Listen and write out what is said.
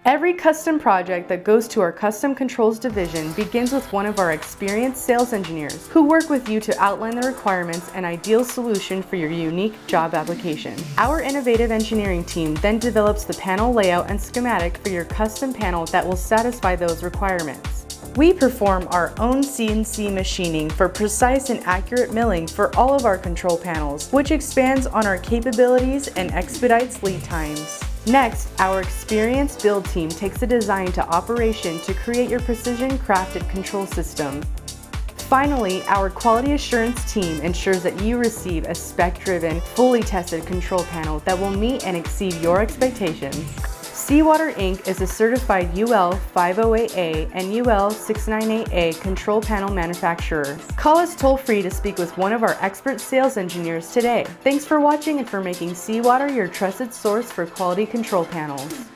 Every custom project that goes to our Custom Controls division begins with one of our experienced sales engineers who work with you to outline the requirements and ideal solution for your unique job application. Our innovative engineering team then develops the panel layout and schematic for your custom panel that will satisfy those requirements. We perform our own CNC machining for precise and accurate milling for all of our control panels, which expands on our capabilities and expedites lead times. Next, our experienced build team takes the design to operation to create your precision-crafted control system. Finally, our quality assurance team ensures that you receive a spec-driven, fully tested control panel that will meet and exceed your expectations. Seawater Inc. is a certified UL 508A and UL 698A control panel manufacturer. Call us toll-free to speak with one of our expert sales engineers today. Thanks for watching and for making Seawater your trusted source for quality control panels.